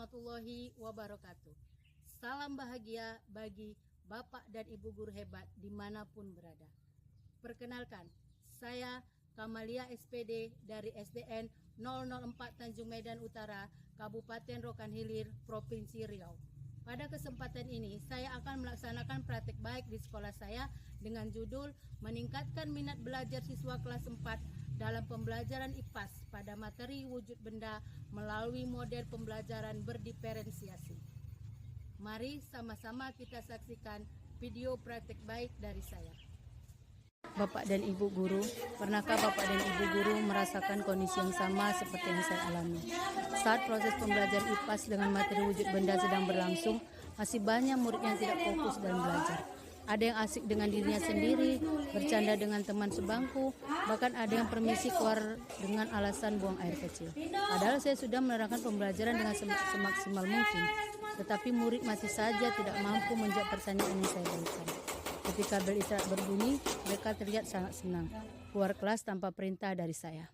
warahmatullahi wabarakatuh. Salam bahagia bagi Bapak dan Ibu guru hebat dimanapun berada. Perkenalkan, saya Kamalia SPD dari SDN 004 Tanjung Medan Utara, Kabupaten Rokan Hilir, Provinsi Riau. Pada kesempatan ini, saya akan melaksanakan praktek baik di sekolah saya dengan judul meningkatkan minat belajar siswa kelas 4 dalam pembelajaran IPAS pada materi wujud benda melalui model pembelajaran berdiferensiasi. Mari sama-sama kita saksikan video praktek baik dari saya. Bapak dan Ibu guru, pernahkah Bapak dan Ibu guru merasakan kondisi yang sama seperti yang saya alami? Saat proses pembelajaran IPAS dengan materi wujud benda sedang berlangsung, masih banyak murid yang tidak fokus dalam belajar. Ada yang asik dengan dirinya sendiri, bercanda dengan teman sebangku, bahkan ada yang permisi keluar dengan alasan buang air kecil. Padahal saya sudah menerangkan pembelajaran dengan semaksimal mungkin, tetapi murid masih saja tidak mampu menjawab pertanyaan yang saya berikan. Ketika bel isyarat berbunyi, mereka terlihat sangat senang, keluar kelas tanpa perintah dari saya.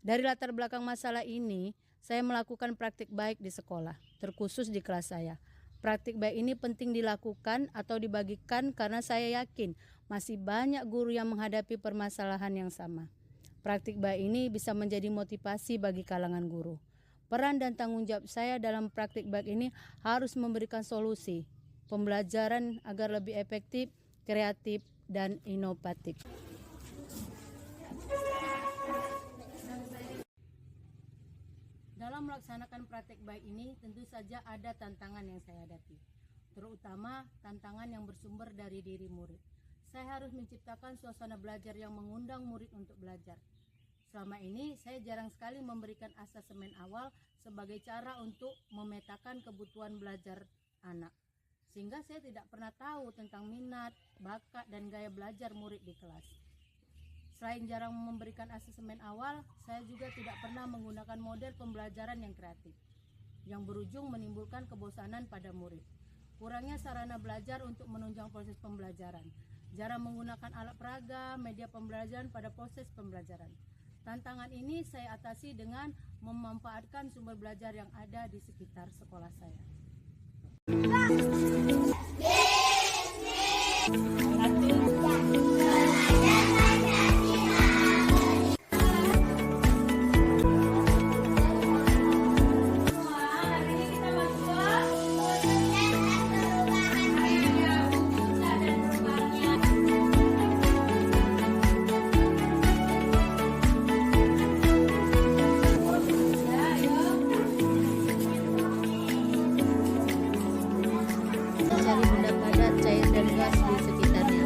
Dari latar belakang masalah ini, saya melakukan praktik baik di sekolah, terkhusus di kelas saya. Praktik baik ini penting dilakukan atau dibagikan karena saya yakin masih banyak guru yang menghadapi permasalahan yang sama. Praktik baik ini bisa menjadi motivasi bagi kalangan guru. Peran dan tanggung jawab saya dalam praktik baik ini harus memberikan solusi pembelajaran agar lebih efektif, kreatif, dan inovatif. Dalam melaksanakan praktek baik ini tentu saja ada tantangan yang saya hadapi, terutama tantangan yang bersumber dari diri murid. Saya harus menciptakan suasana belajar yang mengundang murid untuk belajar. Selama ini saya jarang sekali memberikan asesmen awal sebagai cara untuk memetakan kebutuhan belajar anak, sehingga saya tidak pernah tahu tentang minat, bakat, dan gaya belajar murid di kelas. Selain jarang memberikan asesmen awal, saya juga tidak pernah menggunakan model pembelajaran yang kreatif, yang berujung menimbulkan kebosanan pada murid. Kurangnya sarana belajar untuk menunjang proses pembelajaran. Jarang menggunakan alat peraga, media pembelajaran pada proses pembelajaran. Tantangan ini saya atasi dengan memanfaatkan sumber belajar yang ada di sekitar sekolah saya. Mencari benda padat, cair, dan gas di sekitarnya.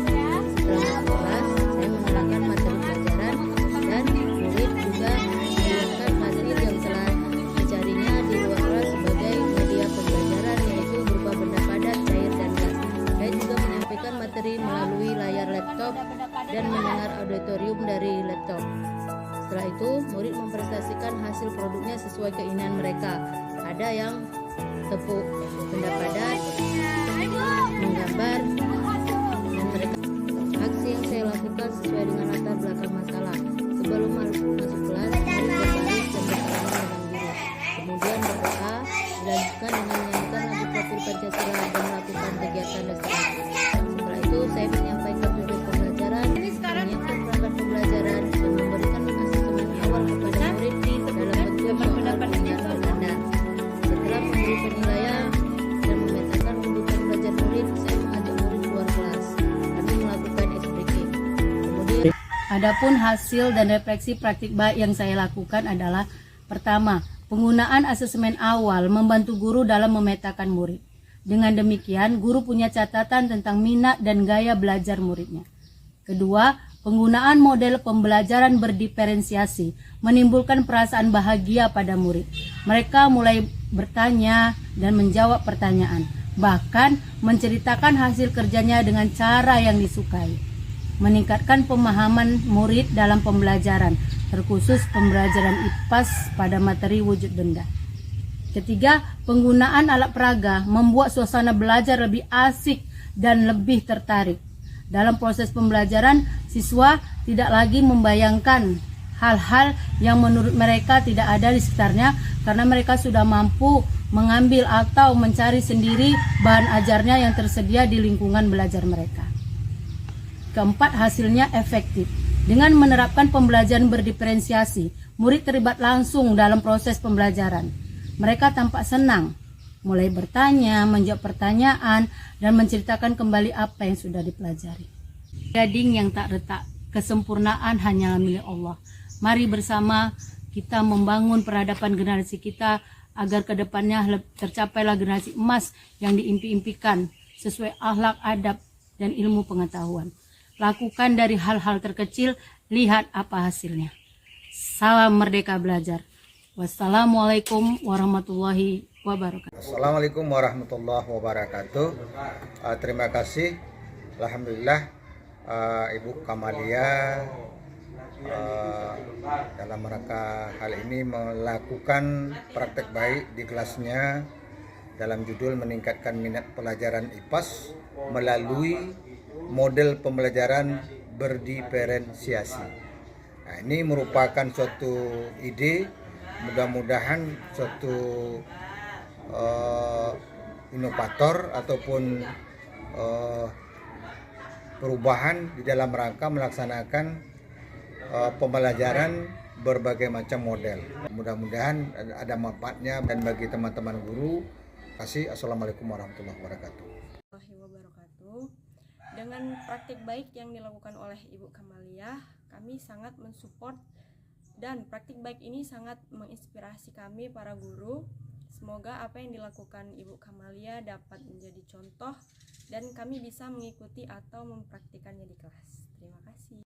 Setelah kelas, saya menerangkan materi pelajaran dan murid juga menggunakan hasil yang telah dicarinya di luar kelas sebagai media pembelajaran, yaitu berupa benda padat, cair, dan gas. Saya juga menyampaikan materi melalui layar laptop dan mendengar auditorium dari laptop. Setelah itu, murid mempresentasikan hasil produknya sesuai keinginan mereka. Ada yang tepuk benda padat, menggambar, dan mereka. Aksi yang saya lakukan sesuai dengan latar belakang masalah. Sebelum masuk kelas, murid berbaris dan bersalaman dengan guru. Kemudian berdoa, dilanjutkan dengan menyanyikan lagu profil Pancasila dan melakukan kegiatan dasar. Setelah itu, saya menyampaikan tujuan pembelajaran, menyiapkan perangkat pembelajaran, dan memberikan asesmen awal kepada murid dalam bentuk soal penilaian bertanda. Setelah memberi penilaian dan memetakan kebutuhan belajar murid, saya mengajak murid keluar kelas. Kami melakukan ice breaking. Kemudian, adapun hasil dan refleksi praktik baik yang saya lakukan adalah: pertama, penggunaan asesmen awal membantu guru dalam memetakan murid. Dengan demikian, guru punya catatan tentang minat dan gaya belajar muridnya. Kedua, penggunaan model pembelajaran berdiferensiasi menimbulkan perasaan bahagia pada murid. Mereka mulai bertanya dan menjawab pertanyaan, bahkan menceritakan hasil kerjanya dengan cara yang disukai. Meningkatkan pemahaman murid dalam pembelajaran, terkhusus pembelajaran IPAS pada materi wujud benda. Ketiga, penggunaan alat peraga membuat suasana belajar lebih asik dan lebih tertarik. Dalam proses pembelajaran, siswa tidak lagi membayangkan hal-hal yang menurut mereka tidak ada di sekitarnya karena mereka sudah mampu mengambil atau mencari sendiri bahan ajarnya yang tersedia di lingkungan belajar mereka. Keempat, hasilnya efektif. Dengan menerapkan pembelajaran berdiferensiasi, murid terlibat langsung dalam proses pembelajaran. Mereka tampak senang, mulai bertanya, menjawab pertanyaan, dan menceritakan kembali apa yang sudah dipelajari. Gading yang tak retak, kesempurnaan hanyalah milik Allah. Mari bersama kita membangun peradaban generasi kita agar kedepannya tercapailah generasi emas yang diimpi-impikan sesuai akhlak, adab, dan ilmu pengetahuan. Lakukan dari hal-hal terkecil, lihat apa hasilnya. Salam merdeka belajar. Wassalamualaikum warahmatullahi wabarakatuh. Assalamualaikum warahmatullahi wabarakatuh. Terima kasih. Alhamdulillah Ibu Kamalia dalam rangka hal ini melakukan praktek baik di kelasnya dalam judul meningkatkan minat pelajaran IPAS melalui model pembelajaran berdiferensiasi. Nah, ini merupakan suatu ide, mudah-mudahan suatu inovator ataupun perubahan di dalam rangka melaksanakan pembelajaran berbagai macam model. Mudah-mudahan ada manfaatnya dan bagi teman-teman guru. Assalamualaikum warahmatullahi wabarakatuh. Dengan praktik baik yang dilakukan oleh Ibu Kamalia, kami sangat mensupport dan praktik baik ini sangat menginspirasi kami para guru. Semoga apa yang dilakukan Ibu Kamalia dapat menjadi contoh dan kami bisa mengikuti atau mempraktikannya di kelas. Terima kasih.